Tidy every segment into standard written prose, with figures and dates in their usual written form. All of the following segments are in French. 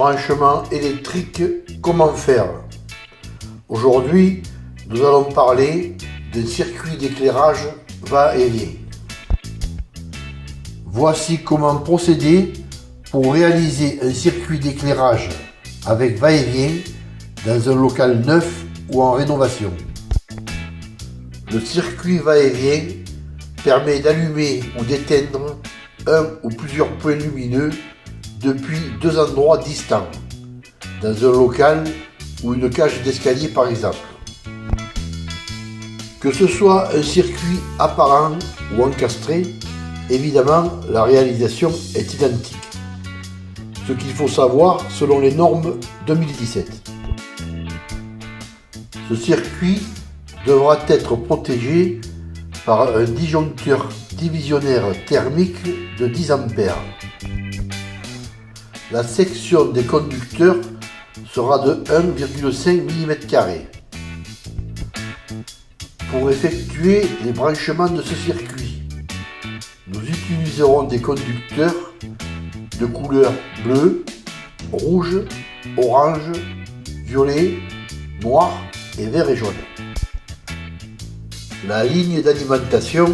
branchement électrique, comment faire? Aujourd'hui, nous allons parler d'un circuit d'éclairage va-et-vient. Voici comment procéder pour réaliser un circuit d'éclairage avec va-et-vient dans un local neuf ou en rénovation. Le circuit va-et-vient permet d'allumer ou d'éteindre un ou plusieurs points lumineux depuis deux endroits distants, dans un local ou une cage d'escalier par exemple. Que ce soit un circuit apparent ou encastré, évidemment la réalisation est identique. Ce qu'il faut savoir selon les normes 2017. Ce circuit devra être protégé par un disjoncteur divisionnaire thermique de 10 A. La section des conducteurs sera de 1,5 mm². Pour effectuer les branchements de ce circuit, nous utiliserons des conducteurs de couleur bleu, rouge, orange, violet, noir et vert et jaune. La ligne d'alimentation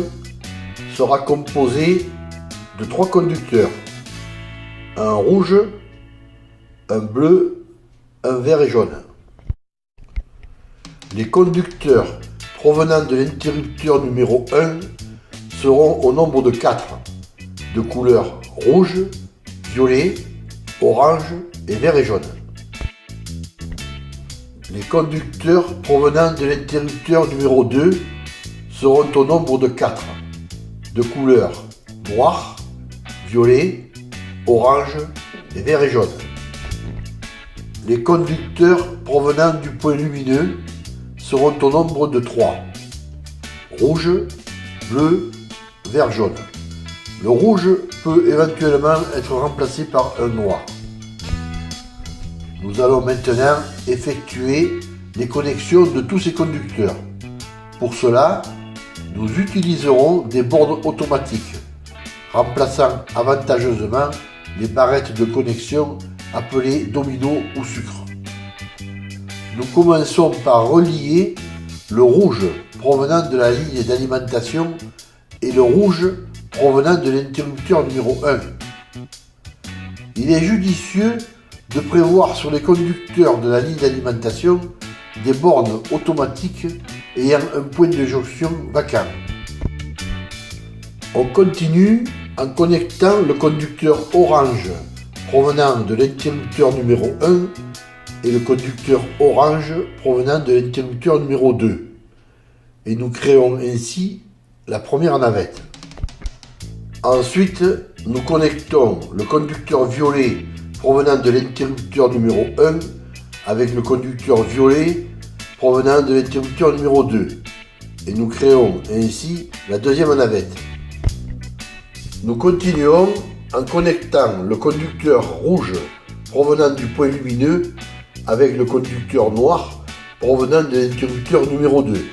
sera composée de 3 conducteurs, un rouge, un bleu, un vert et jaune. Les conducteurs provenant de l'interrupteur numéro 1 seront au nombre de 4, de couleur rouge, violet, orange et vert et jaune. Les conducteurs provenant de l'interrupteur numéro 2 seront au nombre de 4, de couleur noir, violet, orange et vert et jaune. Les conducteurs provenant du point lumineux seront au nombre de 3, rouge, bleu, vert, jaune. Le rouge peut éventuellement être remplacé par un noir. Nous allons maintenant effectuer les connexions de tous ces conducteurs. Pour cela, nous utiliserons des bornes automatiques, remplaçant avantageusement les barrettes de connexion appelées domino ou sucre. Nous commençons par relier le rouge provenant de la ligne d'alimentation et le rouge provenant de l'interrupteur numéro 1. Il est judicieux de prévoir sur les conducteurs de la ligne d'alimentation des bornes automatiques ayant un point de jonction vacant. On continue en connectant le conducteur orange provenant de l'interrupteur numéro 1 et le conducteur orange provenant de l'interrupteur numéro 2. Et nous créons ainsi la première navette. Ensuite, nous connectons le conducteur violet provenant de l'interrupteur numéro 1 avec le conducteur violet provenant de l'interrupteur numéro 2. Et nous créons ainsi la deuxième navette. Nous continuons en connectant le conducteur rouge provenant du point lumineux avec le conducteur noir provenant de l'interrupteur numéro 2.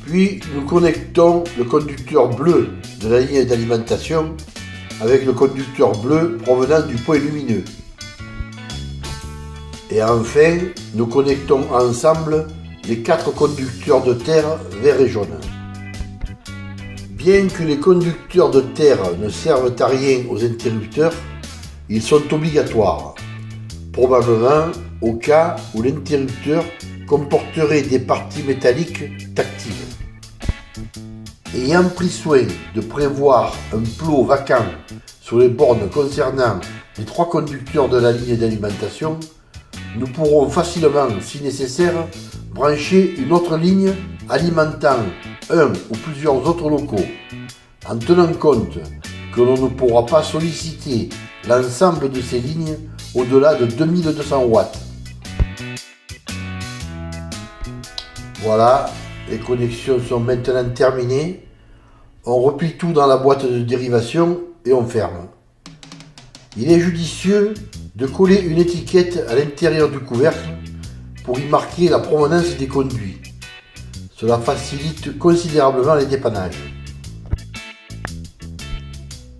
Puis nous connectons le conducteur bleu de la ligne d'alimentation avec le conducteur bleu provenant du point lumineux. Et enfin, nous connectons ensemble les 4 conducteurs de terre vert et jaune. Bien que les conducteurs de terre ne servent à rien aux interrupteurs, ils sont obligatoires, probablement au cas où l'interrupteur comporterait des parties métalliques tactiles. Ayant pris soin de prévoir un plot vacant sur les bornes concernant les 3 conducteurs de la ligne d'alimentation, nous pourrons facilement, si nécessaire, brancher une autre ligne alimentant un ou plusieurs autres locaux, en tenant compte que l'on ne pourra pas solliciter l'ensemble de ces lignes au-delà de 2200 watts. Voilà, les connexions sont maintenant terminées. On replie tout dans la boîte de dérivation et on ferme. Il est judicieux de coller une étiquette à l'intérieur du couvercle pour y marquer la provenance des conduits. Cela facilite considérablement les dépannages.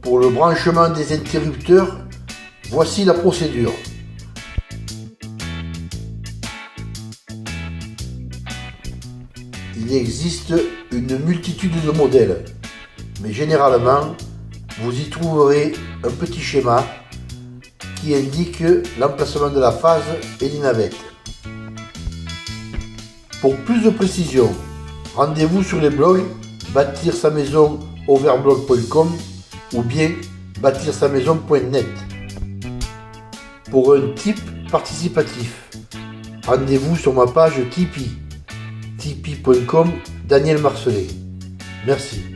Pour le branchement des interrupteurs, Voici la procédure. Il existe une multitude de modèles, mais généralement, vous y trouverez un petit schéma qui indique l'emplacement de la phase et des navettes. Pour plus de précision, rendez-vous sur les blogs bâtir-sa-maison-overblog.com ou bien bâtir-sa-maison.net. Pour un tip participatif, rendez-vous sur ma page Tipeee, tipeee.com Daniel Marcelet. Merci.